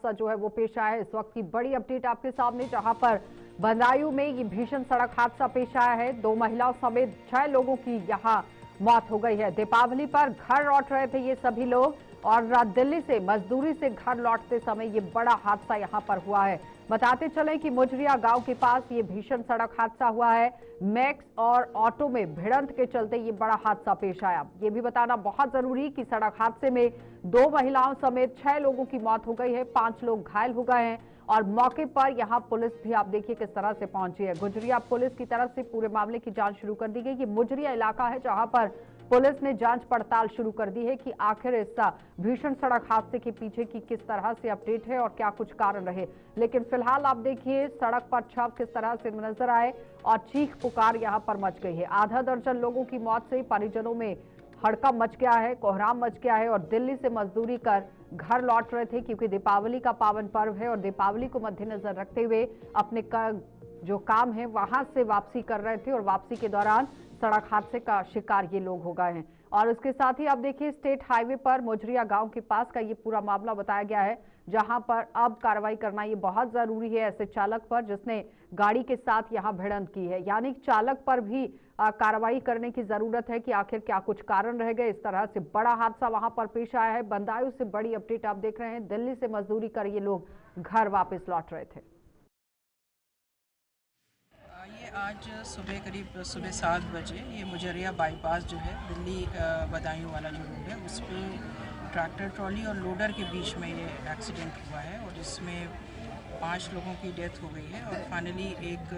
हादसा जो है वो पेश आया है। इस वक्त की बड़ी अपडेट आपके सामने, जहां पर बदायूं में ये भीषण सड़क हादसा पेश आया है। 2 महिलाओं समेत 6 लोगों की यहां मौत हो गई है। दीपावली पर घर लौट रहे थे ये सभी लोग और दिल्ली से मजदूरी से घर लौटते समय ये बड़ा हादसा यहां पर हुआ है। बताते चलें कि मुजरिया गांव के पास ये भीषण सड़क हादसा हुआ है। मैक्स और ऑटो में भिड़ंत के चलते ये बड़ा हादसा पेश आया। ये भी बताना बहुत जरूरी कि सड़क हादसे में 2 महिलाओं समेत 6 लोगों की मौत हो गई है, 5 लोग घायल हो गए हैं और मौके पर यहां पुलिस भी आप देखिए किस तरह से पहुंची है। गुजरिया पुलिस की तरफ से पूरे मामले की जांच शुरू कर दी गई। ये मुजरिया इलाका है जहां पर पुलिस ने जांच पड़ताल शुरू कर दी है कि आखिर इस भीषण सड़क हादसे के पीछे की किस तरह से अपडेट है और क्या कुछ कारण रहे। लेकिन फिलहाल आप देखिए सड़क पर छाप किस तरह से नजर आए और चीख पुकार यहां पर मच गई है। आधा दर्जन लोगों की मौत से परिजनों में हड़कंप मच गया है, कोहराम मच गया है और दिल्ली से मजदूरी कर घर लौट रहे थे क्योंकि दीपावली का पावन पर्व है और दीपावली को मद्देनजर रखते हुए अपने जो काम है वहां से वापसी कर रहे थे और वापसी के दौरान सड़क हादसे का शिकार ये लोग हो गए हैं। और उसके साथ ही आप देखिए स्टेट हाईवे पर मुजरिया गांव के पास का ये पूरा मामला बताया गया है, जहां पर अब कार्रवाई करना ये बहुत जरूरी है ऐसे चालक पर जिसने गाड़ी के साथ यहां भिड़ंत की है। यानी चालक पर भी कार्रवाई करने की जरूरत है कि आखिर क्या कुछ कारण रह गए। इस तरह से बड़ा हादसा वहां पर पेश आया है। बदायूं से बड़ी अपडेट आप देख रहे हैं। दिल्ली से मजदूरी कर ये लोग घर वापस लौट रहे थे। ये आज सुबह करीब सुबह 7 बजे ये मुजरिया बाईपास जो है दिल्ली बदायूं वाला जो रोड है उस पर ट्रैक्टर ट्रॉली और लोडर के बीच में ये एक्सीडेंट हुआ है और इसमें 5 लोगों की डेथ हो गई है और फाइनली एक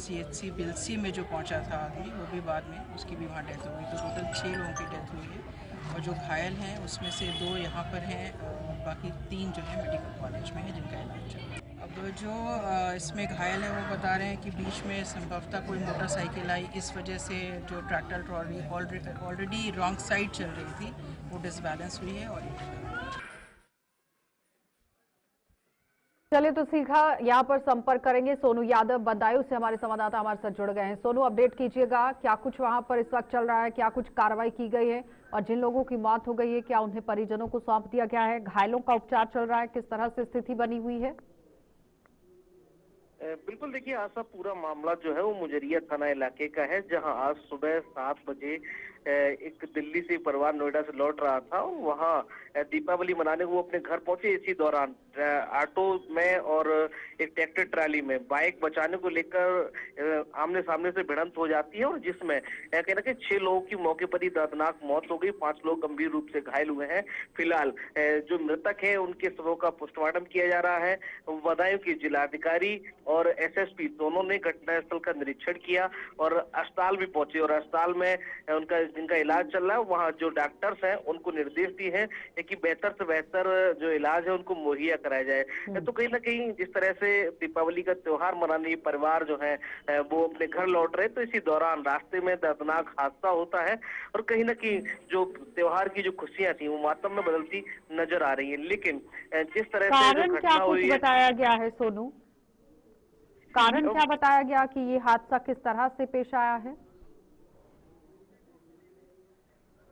CHC बिलसी में जो पहुंचा था आदमी वो भी बाद में उसकी भी वहाँ डेथ हो गई। तो टोटल 6 लोगों की डेथ हुई है और जो घायल हैं उसमें से 2 यहाँ पर हैं और बाकी 3 जो है मेडिकल कॉलेज में है जिनका इलाज चल रहा है। अब जो इसमें घायल है वो बता रहे हैं कि बीच में संभवतः कोई मोटरसाइकिल आई, इस वजह से जो tractor trolley already wrong side चल रही थी वो डिसबैलेंस हुई है और चलिए तो सीखा यहाँ पर संपर्क करेंगे सोनू यादव बदायूं से, हमारे संवाददाता हमारे साथ जुड़ गए हैं। सोनू, अपडेट कीजिएगा, क्या कुछ वहां पर इस वक्त चल रहा है, क्या कुछ कार्रवाई की गई है और जिन लोगों की मौत हो गई है क्या उन्हें परिजनों को सौंप दिया गया है? घायलों का उपचार चल रहा है, किस तरह से स्थिति बनी हुई है? बिल्कुल, देखिए आशा, पूरा मामला जो है वो मुजरिया थाना इलाके का है, जहां आज सुबह 7 बजे एक दिल्ली से परिवार नोएडा से लौट रहा था और वहां दीपावली मनाने वो अपने घर पहुंचे। इसी दौरान ऑटो में और एक ट्रैक्टर ट्राली में बाइक बचाने को लेकर आमने सामने से भिड़ंत हो जाती है और जिसमें कहना कि 6 लोगों की मौके पर ही दर्दनाक मौत हो गई, 5 लोग गंभीर रूप से घायल हुए हैं। फिलहाल जो मृतक है उनके शवों का पोस्टमार्टम किया जा रहा है। बदायूं के जिलाधिकारी और SSP दोनों ने घटनास्थल का निरीक्षण किया और अस्पताल भी पहुंचे और अस्पताल में उनका जिनका इलाज चल रहा है वहां जो डॉक्टर्स हैं उनको निर्देश दिए हैं कि बेहतर से बेहतर जो इलाज है उनको मुहैया कराया जाए। तो कहीं ना कहीं जिस तरह से दीपावली का त्योहार मनाने परिवार जो है वो अपने घर लौट रहे, तो इसी दौरान रास्ते में दर्दनाक हादसा होता है और कहीं ना कहीं जो त्योहार की जो खुशियां थी वो मातम में बदलती नजर आ रही है। लेकिन जिस तरह से जो घटना हुई है, बताया गया है सोनू, कारण क्या बताया गया कि ये हादसा किस तरह से पेश आया है?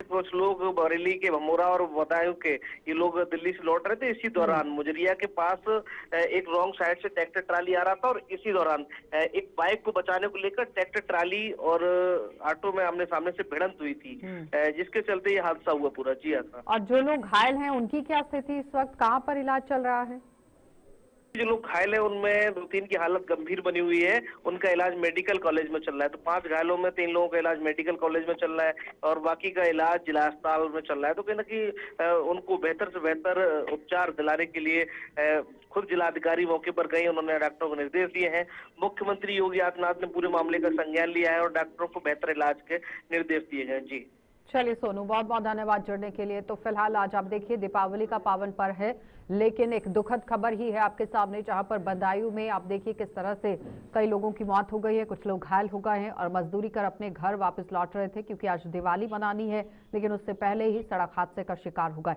कुछ लोग बरेली के भमोरा और बदायूं के ये लोग दिल्ली से लौट रहे थे। इसी दौरान मुजरिया के पास एक रॉन्ग साइड से ट्रैक्टर ट्राली आ रहा था और इसी दौरान एक बाइक को बचाने को लेकर ट्रैक्टर ट्राली और ऑटो में आमने सामने से भिड़ंत हुई थी, जिसके चलते ये हादसा हुआ पूरा। जी हाँ। और जो लोग घायल हैं उनकी क्या स्थिति, इस वक्त कहाँ पर इलाज चल रहा है? जो लोग घायल है उनमें 2-3 की हालत गंभीर बनी हुई है, उनका इलाज मेडिकल कॉलेज में चल रहा है। तो 5 घायलों में 3 लोगों का इलाज मेडिकल कॉलेज में चल रहा है और बाकी का इलाज जिला अस्पताल में चल रहा है। तो कहीं ना कहीं उनको बेहतर से बेहतर उपचार दिलाने के लिए खुद जिलाधिकारी मौके पर गए, उन्होंने डॉक्टरों को निर्देश दिए हैं। मुख्यमंत्री योगी आदित्यनाथ ने पूरे मामले का संज्ञान लिया है और डॉक्टरों को बेहतर इलाज के निर्देश दिए गए। जी चलिए सोनू, बहुत बहुत धन्यवाद जुड़ने के लिए। तो फिलहाल आज आप देखिए दीपावली का पावन पर्व है, लेकिन एक दुखद खबर ही है आपके सामने, जहां पर बदायूं में आप देखिए किस तरह से कई लोगों की मौत हो गई है, कुछ लोग घायल हो गए हैं और मजदूरी कर अपने घर वापस लौट रहे थे क्योंकि आज दिवाली मनानी है, लेकिन उससे पहले ही सड़क हादसे का शिकार हो गए।